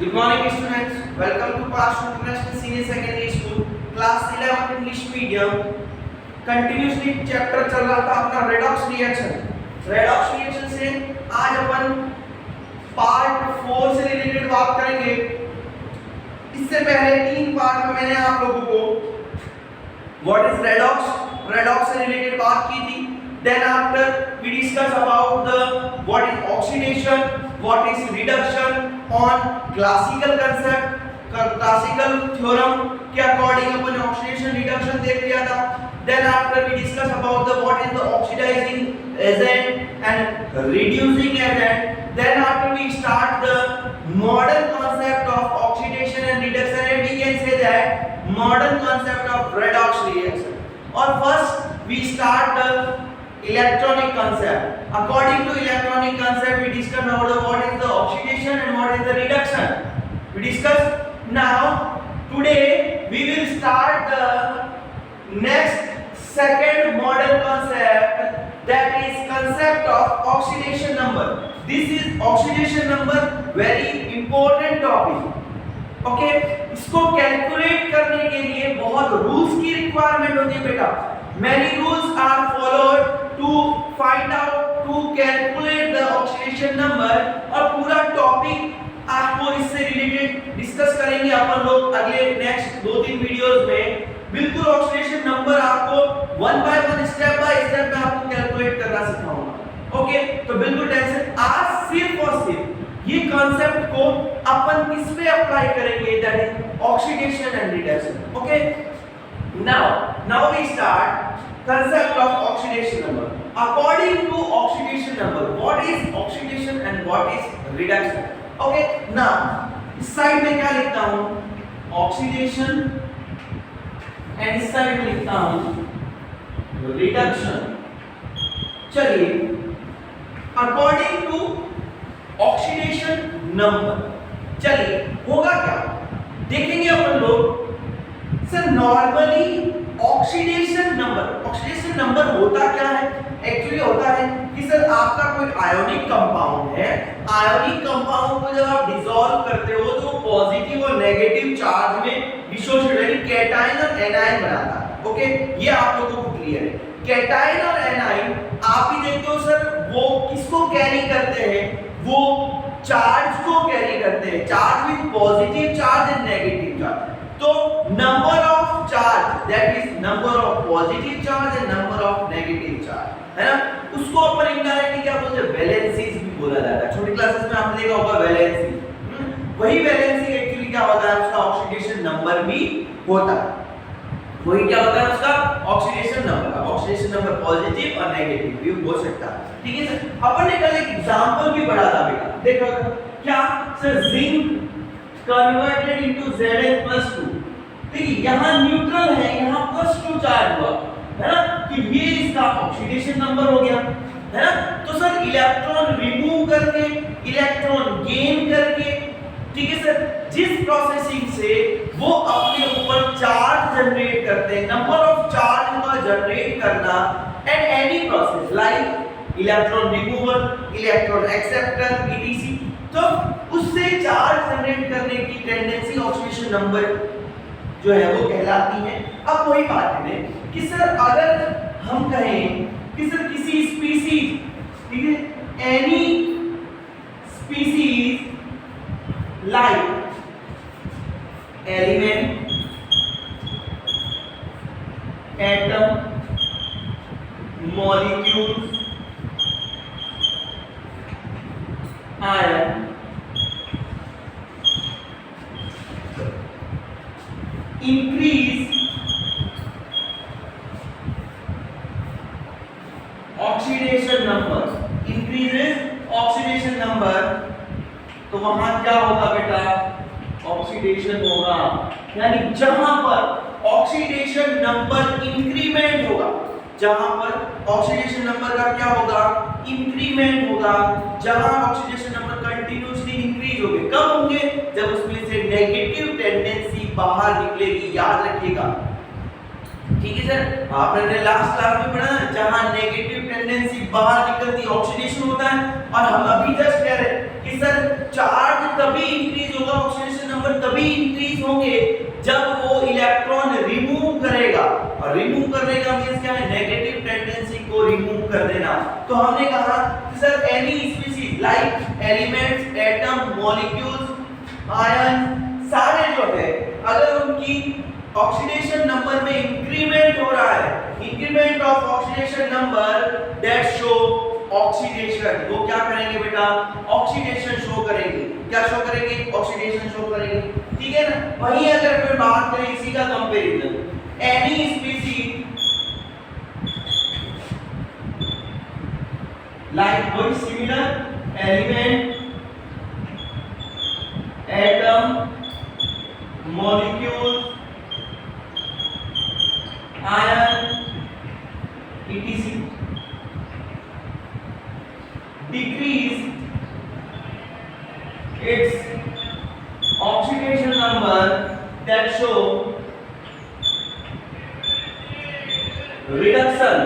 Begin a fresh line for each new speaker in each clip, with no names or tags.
Good morning students. Welcome to Pass International Senior Secondary School Class 11 English Medium. Continuously chapter चल रहा था अपना redox reaction से आज अपन पार्ट 4 से रिलेटेड बात करेंगे। इससे पहले 3 पार्ट में मैंने आप लोगों को व्हाट इज रेडॉक्स से रिलेटेड बात की थी। Then after we discuss about the what is oxidation, what is reduction on classical concept, classical theorem के according अपन oxidation reduction देख लिया था। Then after we discuss about the what is the oxidizing agent and reducing agent. Then after we start the modern concept of oxidation and reduction, and we can say that modern concept of redox reaction. Or first we start the electronic concept. According to electronic concept, we discuss about what is the oxidation and what is the reduction. We discuss now. Today we will start the next second modern concept, that is concept of oxidation number. This is oxidation number, very important topic. Okay, इसको calculate करने के लिए बहुत rules की requirement होती है बेटा। Many rules are followed to find out to calculate the oxidation number, और पूरा टॉपिक आपको इससे रिलेटेड डिस्कस करेंगे अपन लोग अगले नेक्स्ट 2-3 वीडियोस में। बिल्कुल ऑक्सीडेशन नंबर आपको 1 बाय 1 स्टेप बाय स्टेप में आपको कैलकुलेट करना सिखाऊंगा। ओके, तो बिल्कुल टेंशन आज सिर्फ और सिर्फ ये कॉन्सेप्ट को अपन किस पे अप्लाई करेंगे, that is oxidation and reduction. Okay, now we start concept of oxidation number. According to oxidation number, what is oxidation and what is reduction? Okay, now इस साइड में क्या लिखता हूं, oxidation, एंड इस साइड में लिखता हूं reduction। चलिए, according to oxidation number, चलिए होगा क्या देखेंगे अपन लोग। सर नॉर्मली ऑक्सीडेशन नंबर होता क्या है? एक्चुअली होता है कि सर आपका कोई आयोनिक कंपाउंड है, आयोनिक कंपाउंड को जब आप डिसॉल्व करते हो तो पॉजिटिव और नेगेटिव चार्ज में डिसोसिएट यानी कैटायन और एनायन बनाता है। ओके, ये आप लोगों को क्लियर है। कैटायन और एनायन आप ही देखते हो सर वो किसको कैरी करते हैं, वो चार्ज को कैरी करते हैं, charge with positive charge and negative charge. तो number of charge, that is number of positive charge and number of negative charge, है ना, उसको अपन इनडायरेक्टली क्या बोलते हैं, वैलेंसीज भी बोला जाता है। छोटी क्लासेस में आपने देखा होगा वैलेंसी, वही वैलेंसी एक्चुअली क्या होता है, उसका ऑक्सीडेशन नंबर भी होता है। वही क्या होता है उसका ऑक्सीडेशन नंबर का, ऑक्सीडेशन नंबर पॉजिटिव और नेगेटिव भी हो सकता है। ठीक है सर, अपन ने कल एक एग्जांपल भी पढ़ा था बेटा, देखो क्या sir, zinc converted into Zn+2। देखिए यहाँ न्यूट्रल है, यहाँ +2 चार्ज हुआ है ना, कि ये इसका ऑक्सीडेशन नंबर हो गया, है ना। तो सर इलेक्ट्रॉन रिमूव करके, इलेक्ट्रॉन गेन करके, ठीक है सर, जिस प्रोसेसिंग से वो अपने ऊपर चार्ज जनरेट करते हैं, नंबर ऑफ चार्ज का जनरेट करना, and any process like electron removal, electron acceptor etc, तो उससे चार्ज जनरेट करने की टेंडेंसी ऑक्सीडेशन नंबर जो है वो कहलाती है। अब वही बात है कि सर अगर हम कहें कि सर किसी स्पीसीज, ठीक है, any species like element, atom, molecule, ion, increase oxidation number, increases oxidation number, तो वहां क्या होगा बेटा, ऑक्सीडेशन होगा। यानी जहां पर ऑक्सीडेशन नंबर इंक्रीमेंट होगा, जहां पर ऑक्सीडेशन नंबर का क्या होगा, इंक्रीमेंट होगा, जहां ऑक्सीडेशन नंबर कंटिन्यूअसली इंक्रीज होंगे, कब होंगे, जब उसमें से नेगेटिव टेंडेंसी बाहर निकलेगी, याद रखिएगा। ठीक है सर, आपने लास्ट क्लास में पढ़ा ना, जहां नेगेटिव टेंडेंसी बाहर निकलती ऑक्सीडेशन होता है, और हम अभी जस्ट कह रहे कि सर चार्ज तभी इंक्रीज होगा तो हमने कहा कि sir any species like elements, atom, molecules, ion सारे जो है अगर उनकी ऑक्सीडेशन नंबर में इंक्रीमेंट हो रहा है, increment of oxidation number that show oxidation, वो क्या करेंगे बेटा? ऑक्सीडेशन शो करेंगे। क्या शो करेंगे? ऑक्सीडेशन शो करेंगे। ठीक है ना? वहीं अगर मैं बात करें इसी का comparison, any species like very similar element, atom, molecule, ion, etc. decrease its oxidation number that show reduction।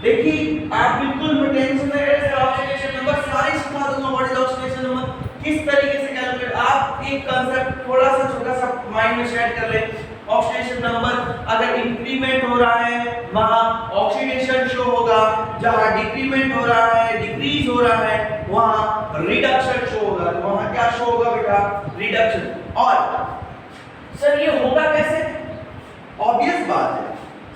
देखिए आप बिल्कुल टेंशन में रहे, ऑक्सीडेशन नंबर सारी सिखा दूंगा। व्हाट इज ऑक्सीडेशन नंबर, किस तरीके से कैलकुलेट, आप एक कांसेप्ट थोड़ा सा छोटा सा माइंड में सेट कर ले। ऑक्सीडेशन नंबर अगर इंक्रीमेंट हो रहा है वहां ऑक्सीडेशन शो होगा, जहां डिक्रीमेंट हो रहा है, डिक्रीज हो रहा है वहां रिडक्शन शो होगा। तो वहां क्या शो होगा बेटा? रिडक्शन। और सर ये होगा कैसे? ऑब्वियस बात है,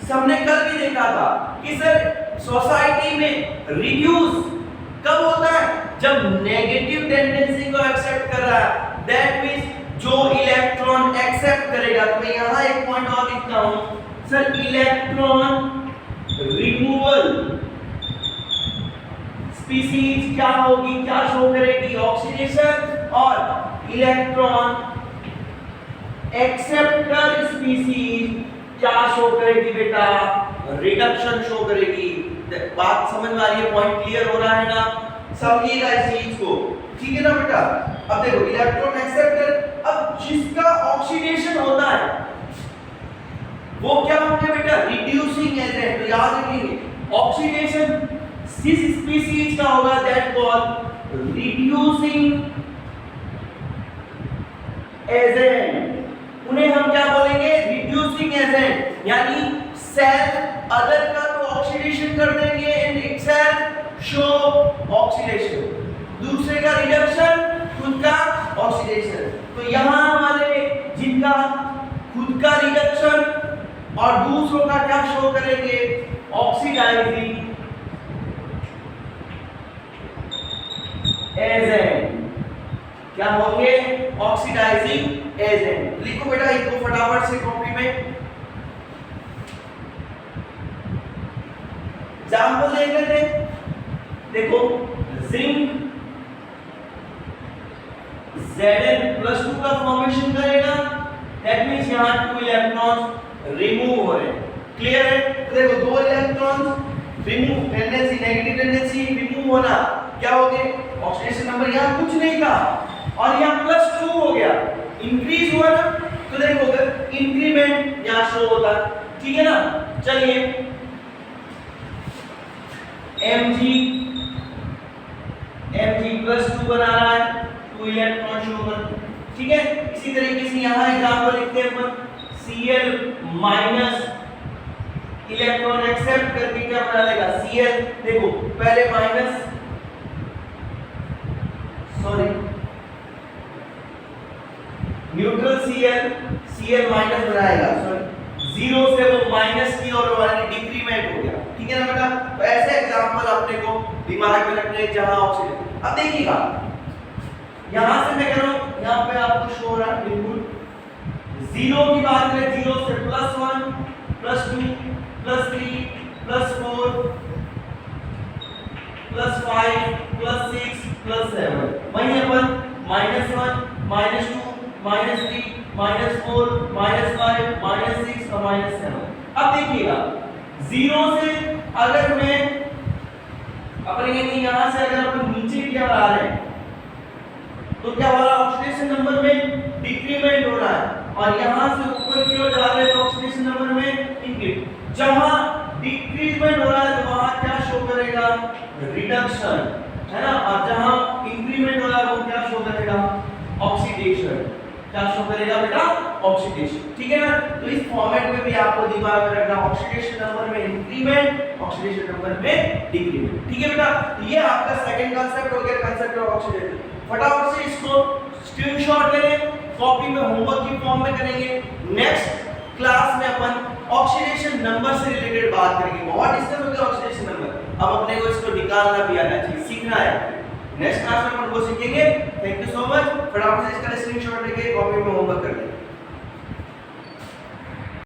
सबने कल भी देखा था कि सर सोसाइटी में रिड्यूस कब होता है? जब नेगेटिव टेंडेंसी को एक्सेप्ट कर रहा है, दैट मींस जो इलेक्ट्रॉन एक्सेप्ट करेगा। तो मैं यहां एक पॉइंट और लिखता हूं सर, इलेक्ट्रॉन रिमूवल स्पीशीज क्या होगी, क्या शो करेगी? ऑक्सीडेशन। और इलेक्ट्रॉन एक्सेप्टर स्पीशीज क्या शो करेगी बेटा? रिडक्शन शो करेगी। बात समझ में आ रही है? पॉइंट क्लियर हो रहा है ना? समझिएगा इस चीज को, ठीक है ना बेटा? अब देखो इलेक्ट्रॉन एक्सेप्टर, अब जिसका ऑक्सीडेशन होता है वो क्या होंगे बेटा? Reducing agent. तो याद रखिए ऑक्सीडेशन किस स्पीशीज का होगा? That called reducing agent. उन्हें हम क्या बोलेंगे? Reducing agent. यानी सेल अदर का तो ऑक्सीडेशन कर देंगे इन इटसेल्फ शो ऑक्सीडेशन, दूसरे का रिडक्शन, खुद का ऑक्सीडेशन। तो यहां हमारे जिनका खुद का रिडक्शन और दूसरों का क्या शो करेंगे? Oxidising agent. क्या होंगे? Oxidising agent. लिखो बेटा इनको फटाफट से कॉपी में। एग्जाम्पल देख लेते हैं। देखो जिंक Zn+2 का फॉर्मेशन करेगा, दैट मींस यहां 2 इलेक्ट्रॉन्स रिमूव हो रहे हैं। क्लियर है? तो देखो 2 electrons remove, tendency negative tendency remove होना, क्या हो गए? ऑक्सीडेशन नंबर यहां कुछ नहीं था और यहां +2 हो गया, इंक्रीज हुआ ना। तो देखो अगर इंक्रीमेंट यहां शो होता, ठीक है ना? चलिए Mg+2 बना रहा है, 2 इलेक्ट्रॉन शो कर, ठीक है? इसी तरीके से यहां एग्जांपल लिखते हैं अपन, Cl- इलेक्ट्रॉन एक्सेप्ट करके क्या बना लेगा? Cl। देखो पहले माइनस, सॉरी न्यूट्रल Cl बनाएगा, सॉरी 0 से वो माइनस की और डिक्रीमेंट हो गया, ठीक है ना बेटा? तो ऐसे एग्जांपल अपने को दिमाग में रखने जहां ऑक्सीजन। अब देखिएगा यहां से मैं कह रहा हूं, यहां पे आपको शो हो रहा है बिल्कुल 0 की बात करें, 0 से +1 +2 +3 +4 +5 +6 +7, वहीं अपन -1 -2 -3 -4 -5 -6 और -7। अब देखिएगा 0 से अगर मैं अपने यहां से अगर अपन नीचे की ओर आ रहे हैं तो क्या हो रहा है? ऑक्सीडेशन नंबर में डिक्रीमेंट हो रहा है और यहां से ऊपर की ओर जा रहे हैं तो ऑक्सीडेशन नंबर में इंक्रीज। जहां डिक्रीजमेंट हो रहा है तो वहां क्या शो करेगा? रिडक्शन, है ना? और जहां इंक्रीमेंट हो रहा है वो क्या शो करेगा? ऑक्सीडेशन। क्या शो करेगा बेटा? ऑक्सीडेशन, ठीक है ना? तो इस फॉर्मेट में भी आपको दिमाग में रखना, ऑक्सीडेशन नंबर में इंक्रीमेंट ऑक्सीडेशन नंबर में डिग्री में। ठीक है बेटा, ये आपका सेकंड कांसेप्ट हो गया, कांसेप्ट ऑफ ऑक्सीडेशन। फटाफट से इसको स्क्रीनशॉट ले लें, कॉपी में होमवर्क की फॉर्म में करेंगे। नेक्स्ट क्लास में अपन ऑक्सीडेशन नंबर से रिलेटेड बात करेंगे। बहुत डिस्कस हो गया ऑक्सीडेशन नंबर, अब अपने को इसको निकालना भी आना चाहिए, सीखना है। नेक्स्ट क्लास में अपन वो सीखेंगे। Thank you so much. फटाफट से इसका स्क्रीनशॉट लेके कॉपी में होमवर्क कर लें।